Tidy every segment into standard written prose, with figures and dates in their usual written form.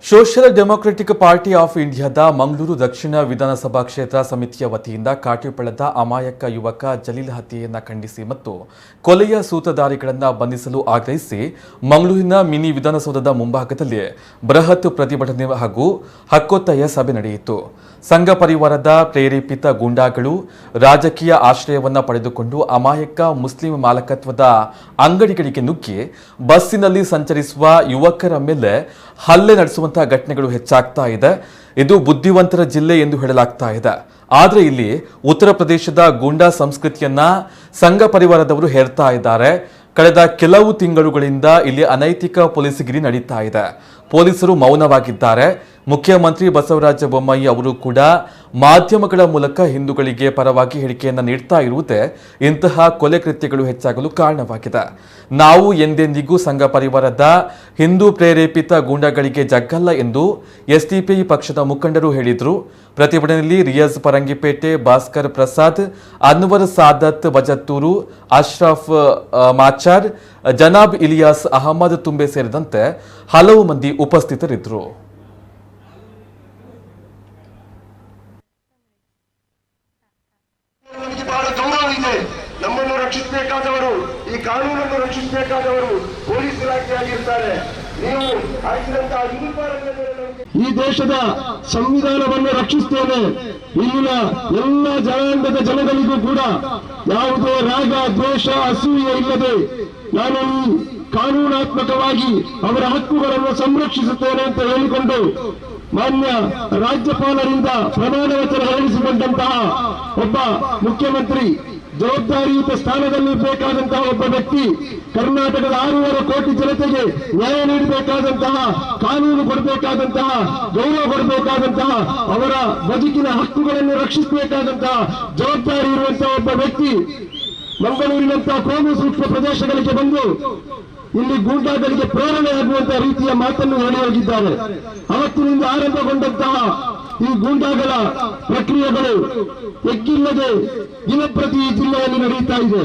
Social democratic party of ಇಂಡಿಯಾದ ಮಂಗಳೂರು ದಕ್ಷಿಣ ವಿಧಾನಸಭಾ ಕ್ಷೇತ್ರ ಸಮಿತಿಯ ವತಿಯಿಂದ ಕಾಟಿಪಳ್ಳದ ಅಮಾಯಕ ಯುವಕ ಜಲೀಲ್ ಹತ್ಯೆಯನ್ನು ಖಂಡಿಸಿ ಮತ್ತು ಕೊಲೆಯ ಸೂತ್ರಧಾರಿಗಳನ್ನು ಬಂಧಿಸಲು ಆಗ್ರಹಿಸಿ ಮಂಗಳೂರಿನ ಮಿನಿ ವಿಧಾನಸೌಧದ ಮುಂಭಾಗದಲ್ಲಿ ಬೃಹತ್ ಪ್ರತಿಭಟನೆ ಹಾಗೂ ಹಕ್ಕೊತ್ತಾಯ ಸಭೆ ನಡೆಯಿತು. ಸಂಘ ಪರಿವಾರದ ಪ್ರೇರೇಪಿತ ಗೂಂಡಾಗಳು ರಾಜಕೀಯ ಆಶ್ರಯವನ್ನು ಪಡೆದುಕೊಂಡು ಅಮಾಯಕ ಮುಸ್ಲಿಂ ಮಾಲಕತ್ವದ ಅಂಗಡಿಗಳಿಗೆ ನುಗ್ಗಿ ಬಸ್ಸಿನಲ್ಲಿ ಸಂಚರಿಸುವ ಯುವಕರ ಮೇಲೆ ಹಲ್ಲೆ ನಡೆಸುವಂತಹ ಘಟನೆಗಳು ಹೆಚ್ಚಾಗ್ತಾ ಇದೆ. ಇದು ಬುದ್ಧಿವಂತರ ಜಿಲ್ಲೆ ಎಂದು ಹೇಳಲಾಗ್ತಾ ಇದೆ. ಆದರೆ ಇಲ್ಲಿ ಉತ್ತರ ಪ್ರದೇಶದ ಗೂಂಡಾ ಸಂಸ್ಕೃತಿಯನ್ನ ಸಂಘ ಪರಿವಾರದವರು ಹೇರ್ತಾ ಇದ್ದಾರೆ. ಕಳೆದ ಕೆಲವು ತಿಂಗಳುಗಳಿಂದ ಇಲ್ಲಿ ಅನೈತಿಕ ಪೊಲೀಸ್ಗಿರಿ ನಡೀತಾ ಇದೆ. ಪೊಲೀಸರು ಮೌನವಾಗಿದ್ದಾರೆ. ಮುಖ್ಯಮಂತ್ರಿ ಬಸವರಾಜ ಬೊಮ್ಮಾಯಿ ಅವರು ಕೂಡ ಮಾಧ್ಯಮಗಳ ಮೂಲಕ ಹಿಂದೂಗಳಿಗೆ ಪರವಾಗಿ ಹೇಳಿಕೆಯನ್ನು ನೀಡ್ತಾ ಇರುವುದೇ ಇಂತಹ ಕೊಲೆ ಕೃತ್ಯಗಳು ಹೆಚ್ಚಾಗಲು ಕಾರಣವಾಗಿದೆ. ನಾವು ಎಂದೆಂದಿಗೂ ಸಂಘ ಪರಿವಾರದ ಹಿಂದೂ ಪ್ರೇರೇಪಿತ ಗೂಂಡಾಗಳಿಗೆ ಜಗ್ಗಲ್ಲ ಎಂದು ಎಸ್ಡಿಪಿಐ ಪಕ್ಷದ ಮುಖಂಡರು ಹೇಳಿದರು. ಪ್ರತಿಭಟನೆಯಲ್ಲಿ ರಿಯಾಜ್ ಪರಂಗಿಪೇಟೆ, ಭಾಸ್ಕರ್ ಪ್ರಸಾದ್, ಅನ್ವರ್ ಸಾದತ್ ಬಜತ್ತೂರು, ಅಶ್ರಫ್ ಮಾಚಾರ್, ಜನಾಬ್ ಇಲಿಯಾಸ್ ಅಹಮದ್ ತುಂಬೆ ಸೇರಿದಂತೆ ಹಲವು ಮಂದಿ ಉಪಸ್ಥಿತರಿದ್ದರು. ನಮ್ಮನ್ನು ರಕ್ಷಿಸಬೇಕಾದವರು, ಈ ಕಾನೂನನ್ನು ರಕ್ಷಿಸಬೇಕಾದವರು ಪೊಲೀಸ್ ಇಲಾಖೆಯಾಗಿರ್ತಾರೆ. ನೀವು ಈ ದೇಶದ ಸಂವಿಧಾನವನ್ನು ರಕ್ಷಿಸ್ತೇನೆ. ಇಲ್ಲಿನ ಎಲ್ಲ ಜನಾಂಗದ ಜನಗಳಿಗೂ ಕೂಡ ಯಾವುದೇ ರಾಗ, ದ್ವೇಷ, ಅಸೂಯೆ ಇಲ್ಲದೆ ನಾನು ಕಾನೂನಾತ್ಮಕವಾಗಿ ಅವರ ಹಕ್ಕುಗಳನ್ನು ಸಂರಕ್ಷಿಸುತ್ತೇನೆ ಅಂತ ಹೇಳಿಕೊಂಡು ಮಾನ್ಯ ರಾಜ್ಯಪಾಲರಿಂದ ಪ್ರಮಾಣ ವಚನ ಹೇಳಿಸಿಕೊಂಡಂತಹ ಒಬ್ಬ ಮುಖ್ಯಮಂತ್ರಿ, ಜವಾಬ್ದಾರಿಯುತ ಸ್ಥಾನದಲ್ಲಿರಬೇಕಾದಂತಹ ಒಬ್ಬ ವ್ಯಕ್ತಿ, ಕರ್ನಾಟಕದ 6.5 ಕೋಟಿ ಜನತೆಗೆ ನ್ಯಾಯ ನೀಡಬೇಕಾದಂತಹ, ಕಾನೂನು ಕೊಡಬೇಕಾದಂತಹ, ಗೌರವ ಕೊಡಬೇಕಾದಂತಹ, ಅವರ ಬದುಕಿನ ಹಕ್ಕುಗಳನ್ನು ರಕ್ಷಿಸಬೇಕಾದಂತಹ ಜವಾಬ್ದಾರಿ ಇರುವಂತಹ ಒಬ್ಬ ವ್ಯಕ್ತಿ ಮಂಗಳೂರಿನಂತಹ ಕೋಮು ಸೂಕ್ಷ್ಮ ಪ್ರದೇಶಗಳಿಗೆ ಬಂದು ಇಲ್ಲಿ ಗೂಂಡಾಗಳಿಗೆ ಪ್ರೇರಣೆ ಆಗುವಂತಹ ರೀತಿಯ ಮಾತನ್ನು ಹೇಳಿ ಹೋಗಿದ್ದಾರೆ. ಅವತ್ತಿನಿಂದ ಆರಂಭಗೊಂಡಂತಹ ಈ ಗೂಂಡಾಗಳ ಪ್ರಕ್ರಿಯೆಗಳು ಎಕ್ಕಿಲ್ಲದೆ ದಿನಪ್ರತಿ ಈ ಜಿಲ್ಲೆಯಲ್ಲಿ ನಡೆಯುತ್ತಾ ಇದೆ.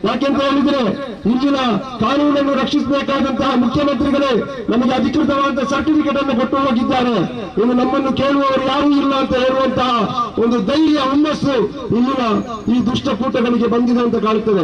ಯಾಕೆಂತ ಹೇಳಿದ್ರೆ ಇಲ್ಲಿನ ಕಾನೂನನ್ನು ರಕ್ಷಿಸಬೇಕಾದಂತಹ ಮುಖ್ಯಮಂತ್ರಿಗಳೇ ನಮಗೆ ಅಧಿಕೃತವಾದ ಸರ್ಟಿಫಿಕೇಟ್ ಅನ್ನು ಕೊಟ್ಟು ಹೋಗಿದ್ದಾರೆ. ಇನ್ನು ನಮ್ಮನ್ನು ಕೇಳುವವರು ಯಾರೂ ಇಲ್ಲ ಅಂತ ಹೇಳುವಂತಹ ಒಂದು ಧೈರ್ಯ, ಹುಮ್ಮಸ್ಸು ಇಲ್ಲಿನ ಈ ದುಷ್ಟಕೂಟಗಳಿಗೆ ಬಂದಿದೆ ಅಂತ ಕಾಣುತ್ತದೆ.